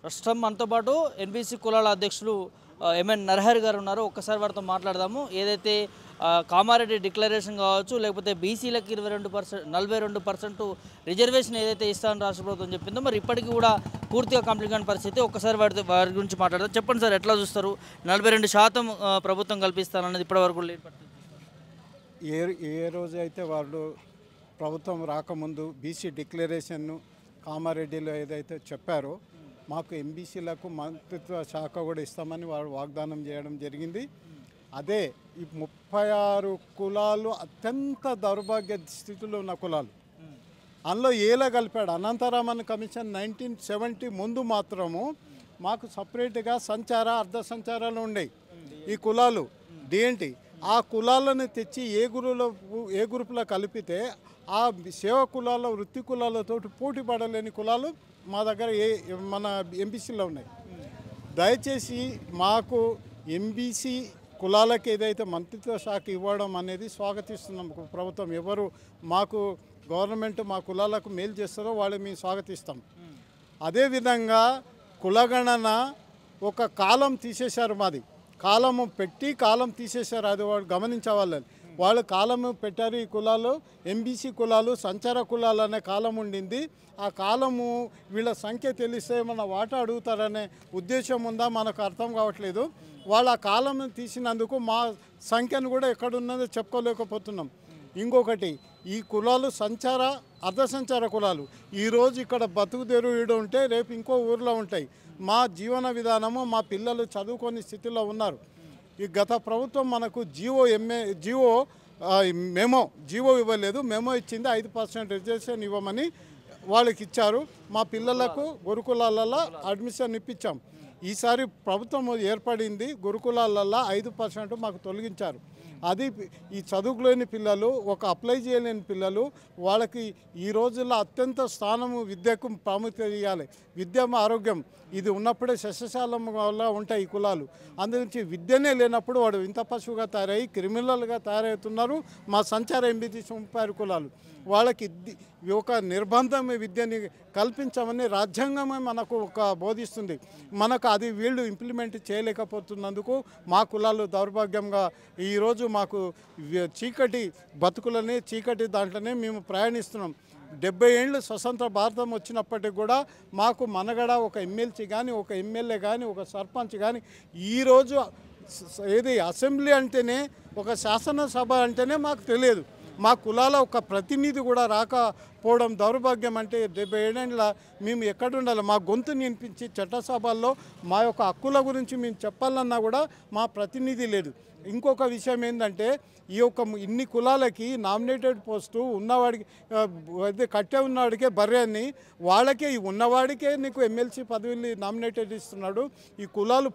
ప్రస్తుతం మనతో పాటు ఎన్బీసీ కులాల అధ్యక్షులు ఎంఎన్ నరహరి గారు ఉన్నారు. ఒక్కసారి వారితో మాట్లాడదాము. ఏదైతే కామారెడ్డి డిక్లరేషన్ కావచ్చు, లేకపోతే బీసీలకు 42% రిజర్వేషన్ ఏదైతే ఇస్తానని రాష్ట్ర ప్రభుత్వం చెప్పిందో, మరి ఇప్పటికీ కూడా పూర్తిగా కంప్లీట్ కాని పరిస్థితి. ఒక్కసారి వారి గురించి మాట్లాడదాం. చెప్పండి సార్, ఎట్లా చూస్తారు? 42% ప్రభుత్వం కల్పిస్తానన్నది ఇప్పటివరకు లేట్ పడుతుంది. ఏ రోజు అయితే వాళ్ళు ప్రభుత్వం రాకముందు బీసీ డిక్లరేషన్ను కామారెడ్డిలో ఏదైతే చెప్పారో, మాకు ఎంబీసీలకు మంత్రిత్వ శాఖ కూడా ఇస్తామని వాళ్ళు వాగ్దానం చేయడం జరిగింది. అదే ఈ 36 కులాలు అత్యంత దౌర్భాగ్య స్థితిలో ఉన్న కులాలు, అందులో ఏలా కలిపాడు అనంతరామన్ కమిషన్ 1970 ముందు మాత్రము మాకు సపరేట్గా సంచార అర్ధ సంచారాలు ఉండేవి. ఈ కులాలు ఏంటి, ఆ కులాలను తెచ్చి ఏ గ్రూపులో కలిపితే ఆ సేవ కులాల వృత్తి కులాలతో పోటీ పడలేని కులాలు మా దగ్గర మన ఎంబీసీలో ఉన్నాయి. దయచేసి మాకు ఎంబీసీ కులాలకు ఏదైతే మంత్రిత్వ శాఖ ఇవ్వడం అనేది స్వాగతిస్తున్నాం. ప్రభుత్వం ఎవరు మాకు గవర్నమెంట్ మా కులాలకు మేలు చేస్తారో వాళ్ళు మేము స్వాగతిస్తాం. అదేవిధంగా కులగణన ఒక కాలం తీసేశారు, మాది కాలము పెట్టి కాలం తీసేశారు. అది వాళ్ళు గమనించవాలని వాళ్ళు కాలము పెట్టారు. ఈ కులాలు ఎంబీసీ కులాలు సంచార కులాలు అనే కాలం ఉండింది. ఆ కాలము వీళ్ళ సంఖ్య తెలిస్తే మన వాటా అడుగుతారనే ఉద్దేశం ఉందా మనకు అర్థం కావట్లేదు. వాళ్ళ కాలం తీసినందుకు మా సంఖ్యను కూడా ఎక్కడున్నదో చెప్పుకోలేకపోతున్నాం. ఇంకొకటి, ఈ కులాలు సంచార అర్ధ సంచార కులాలు ఈరోజు ఇక్కడ బతుకుదేరు ఈడు ఉంటే రేపు ఇంకో ఊరిలో ఉంటాయి. మా జీవన విధానము, మా పిల్లలు చదువుకొని స్థితిలో ఉన్నారు. ఈ గత ప్రభుత్వం మనకు జీవో ఇవ్వలేదు. మెమో ఇచ్చింది 5% రిజర్వేషన్ ఇవ్వమని వాళ్ళకి ఇచ్చారు. మా పిల్లలకు గురుకులాలలో అడ్మిషన్ ఇప్పించాం. ఈసారి ప్రభుత్వం ఏర్పడింది, గురుకులాలలో 5% మాకు తొలగించారు. అది ఈ చదువులేని పిల్లలు, ఒక అప్లై చేయలేని పిల్లలు, వాళ్ళకి ఈ రోజుల్లో అత్యంత స్థానము విద్యకు ప్రాముఖ్యత ఇవ్వాలి. విద్య ఆరోగ్యం ఇది ఉన్నప్పుడే సస్యశాలం వల్ల ఉంటాయి ఈ కులాలు. అందుగురించి విద్యనే లేనప్పుడు వాడు ఇంత పశువుగా తయారయ్యి క్రిమినల్గా తయారవుతున్నారు మా సంచార ఎంబీసీ 36 కులాలు. వాళ్ళకి ఒక నిర్బంధం విద్యని కల్పించమని రాజ్యాంగమే మనకు ఒక బోధిస్తుంది. మనకు అది వీళ్ళు ఇంప్లిమెంట్ చేయలేకపోతున్నందుకు మా కులాలు దౌర్భాగ్యంగా ఈరోజు మాకు చీకటి బతుకులని చీకటి దాంట్లోనే మేము ప్రయాణిస్తున్నాం. 70 ఏళ్ళు స్వతంత్ర భారతం వచ్చినప్పటికి కూడా మాకు మనగడ ఒక ఎమ్మెల్సీ కానీ, ఒక ఎమ్మెల్యే కానీ, ఒక సర్పంచ్ కానీ, ఈరోజు ఏది అసెంబ్లీ అంటేనే, ఒక శాసనసభ అంటేనే మాకు తెలియదు. మా కులాల ఒక ప్రతినిధి కూడా రాకపోవడం దౌర్భాగ్యం. అంటే 70 ఏళ్ళ మేము ఎక్కడుండాలి? మా గొంతుని వినిపించి చట్టసభల్లో మా యొక్క హక్కుల గురించి మేము చెప్పాలన్నా కూడా మా ప్రతినిధి లేదు. ఇంకొక విషయం ఏంటంటే, ఈ యొక్క ఇన్ని కులాలకి నామినేటెడ్ పోస్టు ఉన్నవాడికి అయితే కట్టే ఉన్నవాడికే బర్రెని, వాళ్ళకే ఉన్నవాడికే నీకు ఎమ్మెల్సీ పదవిని నామినేటెడ్ ఇస్తున్నాడు. ఈ కులాలు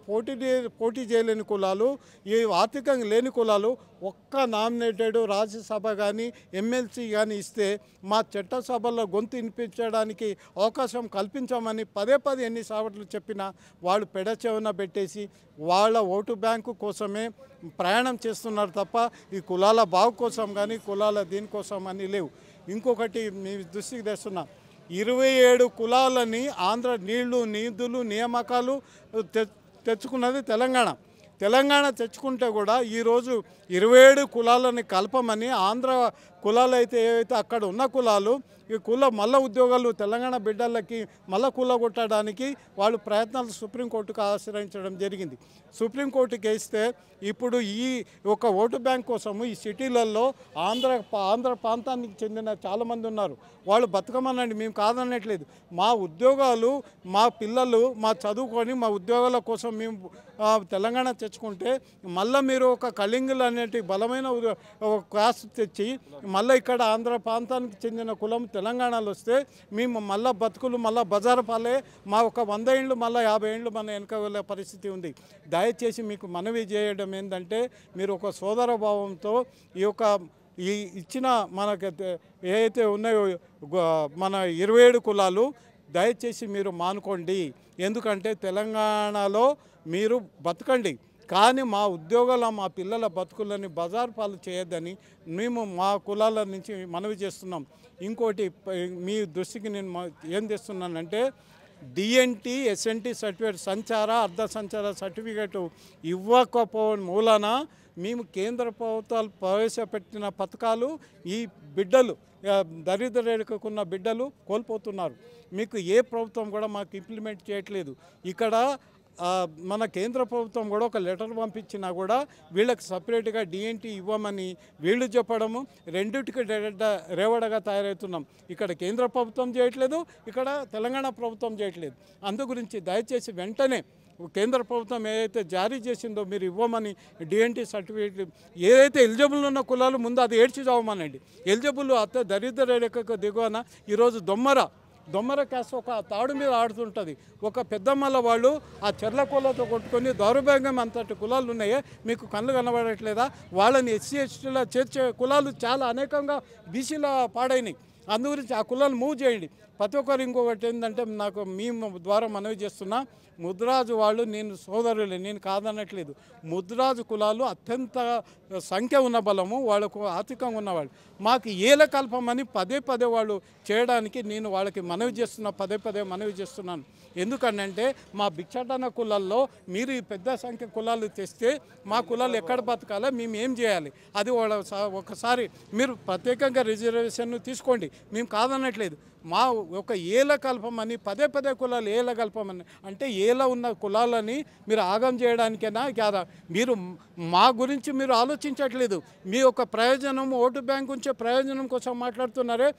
పోటీ చేయలేని కులాలు, ఈ ఆర్థికంగా లేని కులాలు ఒక్క నామినేటెడ్ రాజ్యసభ కానీ ఎమ్మెల్సీ కానీ ఇస్తే మా చట్టసభల్లో గొంతు వినిపించడానికి అవకాశం కల్పించామని పదే ఎన్నిసార్లు చెప్పినా వాళ్ళు పెడచెవిన పెట్టేసి వాళ్ళ ఓటు బ్యాంకు కోసమే ప్రయాణం చేస్తున్నారు తప్ప ఈ కులాల బాగు కోసం కానీ కులాల దీనికోసం అని లేవు. ఇంకొకటి మీ దృష్టికి తెస్తున్నా, 27 కులాలని ఆంధ్ర నీళ్లు నిధులు నియామకాలు తెచ్చుకున్నది తెలంగాణ తెచ్చుకుంటే కూడా ఈరోజు 27 కులాలని కలపమని ఆంధ్ర కులాలు అయితే ఏవైతే అక్కడ ఉన్న కులాలు ఈ మళ్ళీ ఉద్యోగాలు తెలంగాణ బిడ్డలకి మళ్ళీ కూలగొట్టడానికి వాళ్ళు ప్రయత్నాలు సుప్రీంకోర్టుకు ఆశ్రయించడం జరిగింది. సుప్రీంకోర్టుకి వేస్తే ఇప్పుడు ఈ ఒక ఓటు బ్యాంక్ కోసము ఈ సిటీలలో ఆంధ్ర ప్రాంతానికి చెందిన చాలామంది ఉన్నారు. వాళ్ళు బతకమనండి, మేము కాదనట్లేదు. మా ఉద్యోగాలు, మా పిల్లలు మా చదువుకొని మా ఉద్యోగాల కోసం మేము తెలంగాణ తెచ్చుకుంటే మళ్ళీ మీరు ఒక కళింగులు అనేటి బలమైన క్లాస్ తెచ్చి మళ్ళీ ఇక్కడ ఆంధ్ర ప్రాంతానికి చెందిన కులం తెలంగాణలో వస్తే మేము మళ్ళీ బతుకులు మళ్ళీ బజారు పాలే, మా ఒక 100 ఏళ్ళు మళ్ళీ 50 ఏళ్ళు మన వెనక వెళ్ళే పరిస్థితి ఉంది. దయచేసి మీకు మనవి చేయడం ఏంటంటే, మీరు ఒక సోదర భావంతో ఈ ఇచ్చిన మనకు ఏవైతే ఉన్నాయో మన 27 కులాలు దయచేసి మీరు మానుకోండి. ఎందుకంటే తెలంగాణలో మీరు బతకండి, కానీ మా ఉద్యోగాల మా పిల్లల బతుకులని బజారు పాలు చేయొద్దని మేము మా కులాల నుంచి మనవి చేస్తున్నాం. ఇంకోటి మీ దృష్టికి నేను ఏం తెస్తున్నానంటే, డిఎన్టీ ఎస్ఎన్టీ సర్టిఫికేట్ సంచార అర్ధ సంచార సర్టిఫికేట్ ఇవ్వకపోవడం మూలన మేము కేంద్ర ప్రభుత్వాలు ప్రవేశపెట్టిన పథకాలు ఈ బిడ్డలు దరిద్ర రేఖకున్న బిడ్డలు కోల్పోతున్నారు. మీకు ఏ ప్రభుత్వం కూడా మాకు ఇంప్లిమెంట్ చేయట్లేదు. ఇక్కడ మన కేంద్ర ప్రభుత్వం కూడా ఒక లెటర్ పంపించినా కూడా వీళ్ళకి సపరేట్గా డిఎన్టీ ఇవ్వమని వీళ్ళు చెప్పడము రెండింటికి రేవడగా తయారవుతున్నాం. ఇక్కడ కేంద్ర ప్రభుత్వం చేయట్లేదు, ఇక్కడ తెలంగాణ ప్రభుత్వం చేయట్లేదు. అందు గురించి దయచేసి వెంటనే కేంద్ర ప్రభుత్వం ఏదైతే జారీ చేసిందో మీరు ఇవ్వమని డిఎన్టీ సర్టిఫికేట్ ఏదైతే ఎలిజిబుల్ ఉన్న కులాలు ముందు అది ఏడ్చి చావమనండి. ఎలిజిబుల్ అత్త దరిద్ర రేఖకు దిగువన ఈరోజు దొమ్మర క్యాస్ట్ ఒక తాడు మీద ఆడుతుంటుంది. ఒక పెద్దమ్మల వాళ్ళు ఆ చెర్ల కులతో కొట్టుకొని దౌర్భాగ్యం అంతటి కులాలు ఉన్నాయే మీకు కళ్ళు కనబడట్లేదా? వాళ్ళని ఎస్సీ ఎస్టీలో చేర్చే కులాలు చాలా అనేకంగా బీసీలో పాడైనాయి. అందు గురించి ఆ కులాలు మూవ్ చేయండి. ప్రతి ఒక్కరు ఇంకొకటి ఏంటంటే నాకు మీ ద్వారా మనవి చేస్తున్నా, ముద్రాజు వాళ్ళు నేను సోదరులే, నేను కాదనట్లేదు. ముద్రాజు కులాలు అత్యంత సంఖ్య ఉన్న బలము, వాళ్ళకు ఆర్థికంగా ఉన్నవాళ్ళు. మాకు ఏల కల్పమని పదే వాళ్ళు చేయడానికి నేను వాళ్ళకి మనవి చేస్తున్నా, పదే మనవి చేస్తున్నాను. ఎందుకంటే మా భిక్షాటన కులాల్లో మీరు ఈ పెద్ద సంఖ్య కులాలు తెస్తే మా కులాలు ఎక్కడ బతకాలో మేము ఏం చేయాలి? అది ఒకసారి మీరు ప్రత్యేకంగా రిజర్వేషన్ తీసుకోండి, మేము కాదనట్లేదు. మా ఒక ఏల కల్పమని పదే కులాలు ఏల కల్పమని అంటే ఏల ఉన్న కులాలని మీరు ఆగం చేయడానికైనా కాదా? మీరు మా గురించి మీరు ఆలోచించట్లేదు. మీ యొక్క ప్రయోజనం ఓటు బ్యాంక్ ఉంచే ప్రయోజనం కోసం మాట్లాడుతున్నారే.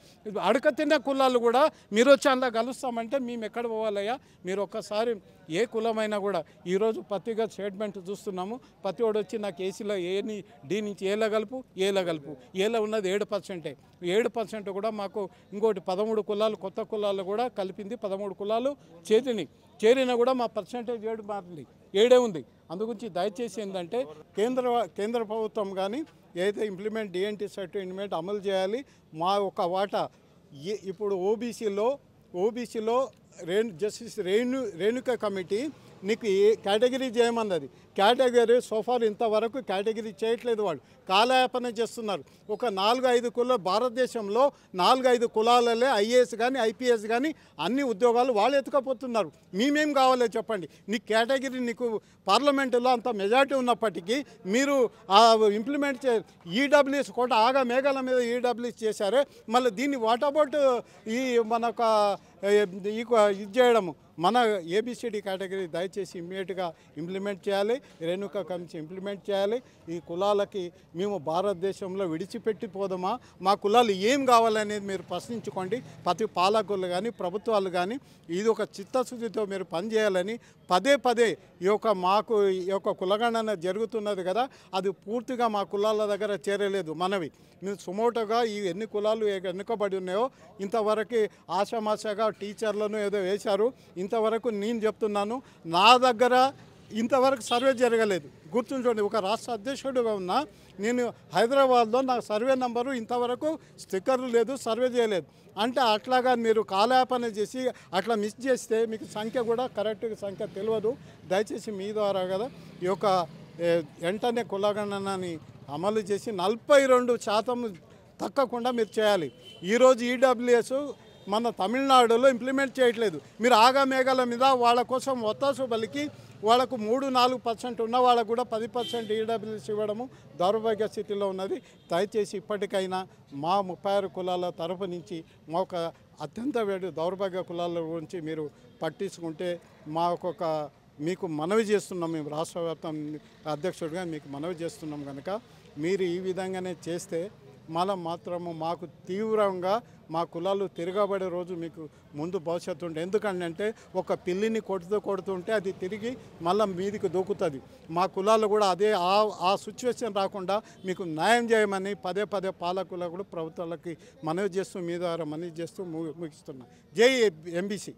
అడకతిన్న కులాలు కూడా మీరు వచ్చి అందులో కలుస్తామంటే మేము ఎక్కడ పోవాలయ్యా? మీరు ఒక్కసారి ఏ కులమైనా కూడా ఈరోజు ప్రతిగా స్టేట్మెంట్ చూస్తున్నాము. ప్రతి వాడు వచ్చి నాకు ఏసీలో ఏని డి నుంచి ఏల గలుపు ఏల ఉన్నది 7%. 7% కూడా మాకు ఇంకోటి 13 కులాలు కొత్త కులాలు కూడా కలిపింది 13 కులాలు చేరినా కూడా మా పర్సెంటేజ్ 7 మారింది, 7 ఉంది. అందుగురించి దయచేసి ఏంటంటే కేంద్ర ప్రభుత్వం కానీ ఏదైతే ఇంప్లిమెంట్ డిఎన్టీ సర్టిఫికేట్ అమలు చేయాలి. మా ఒక వాటా ఇప్పుడు ఓబీసీలో జస్టిస్ రేణుక కమిటీ నీకు ఏ కేటగిరీ చేయమన్నది. కేటగిరీ సోఫార్ ఇంతవరకు కేటగిరీ చేయట్లేదు. వాళ్ళు కాలయాపన చేస్తున్నారు. ఒక 4-5 కులాలు భారతదేశంలో 4-5 కులాలలే ఐఏఎస్ కానీ ఐపీఎస్ కానీ అన్ని ఉద్యోగాలు వాళ్ళు ఎత్తుకపోతున్నారు. మేమేం కావాలో చెప్పండి. నీ కేటగిరీ నీకు పార్లమెంటులో అంత మెజార్టీ ఉన్నప్పటికీ మీరు ఇంప్లిమెంట్ ఈడబ్ల్యూఎస్ కోట ఆగా మేఘాల మీద ఈడబ్ల్యూఎస్ చేశారే. మళ్ళీ దీన్ని వాట్ అబౌట్ ఈ మనకు ఇది చేయడము మన ఏబిసిడి కేటగిరీ దయచేసి ఇమ్మీడియట్గా ఇంప్లిమెంట్ చేయాలి. రేణుకా కమిటీ ఇంప్లిమెంట్ చేయాలి. ఈ కులాలకి మేము భారతదేశంలో విడిచిపెట్టిపోదామా? మా కులాలు ఏం కావాలనేది మీరు ప్రశ్నించుకోండి. ప్రతి పాలకులు కానీ ప్రభుత్వాలు కానీ ఇది ఒక చిత్తశుద్ధితో మీరు పనిచేయాలని పదే ఈ యొక్క కులగణన జరుగుతున్నది కదా, అది పూర్తిగా మా కులాల దగ్గర చేరలేదు. మనవి మేము సుమోటోగా ఈ ఎన్ని కులాలు వెనుకబడి ఉన్నాయో ఇంతవరకు ఆశామాషగా టీచర్లను ఏదో వేశారు. ఇంతవరకు నేను చెప్తున్నాను, నా దగ్గర ఇంతవరకు సర్వే జరగలేదు. గుర్తుంచుకోండి, ఒక రాష్ట్ర అధ్యక్షుడిగా ఉన్నా నేను హైదరాబాద్లో నా సర్వే నెంబరు ఇంతవరకు స్టిక్కర్లు లేదు, సర్వే చేయలేదు. అంటే అట్లాగా మీరు కాలయాపన చేసి అట్లా మిస్ చేస్తే మీకు సంఖ్య కూడా కరెక్ట్గా సంఖ్య తెలియదు. దయచేసి మీ ద్వారా కదా ఈ యొక్క వెంటనే కులగణనని అమలు చేసి 42% తక్కకుండా మీరు చేయాలి. ఈరోజు ఈడబ్ల్యూఎస్ మన తమిళనాడులో ఇంప్లిమెంట్ చేయట్లేదు. మీరు ఆగమేఘాల మీద వాళ్ళ కోసం ఒత్తాసు బలికి వాళ్ళకు 3-4% ఉన్న వాళ్ళకు కూడా 10% ఈడబ్ల్యూఎస్ ఇవ్వడము దౌర్భాగ్య స్థితిలో ఉన్నది. దయచేసి ఇప్పటికైనా మా 36 కులాల తరపు నుంచి మా ఒక అత్యంత దౌర్భాగ్య కులాల గురించి మీరు పట్టించుకుంటే మా ఒక్కొక్క మీకు మనవి చేస్తున్నాం. మేము రాష్ట్ర వ్యాప్తం అధ్యక్షుడిగా మీకు మనవి చేస్తున్నాం కనుక మీరు ఈ విధంగానే చేస్తే మాత్రము మాకు తీవ్రంగా మా కులాలు తిరగబడే రోజు మీకు ముందు భవిష్యత్తు ఉంటుంది. ఎందుకంటే ఒక పిల్లిని కొడుతుంటే అది తిరిగి మళ్ళీ మీదికి దూకుతుంది. మా కులాలు కూడా అదే ఆ సిచ్యువేషన్ రాకుండా మీకు న్యాయం చేయమని పదే పాలకులకు కూడా ప్రభుత్వాలకి మనవి చేస్తూ మీ ద్వారా మనవి చేస్తూ ముగిస్తున్నా. జై ఎంబీసీ.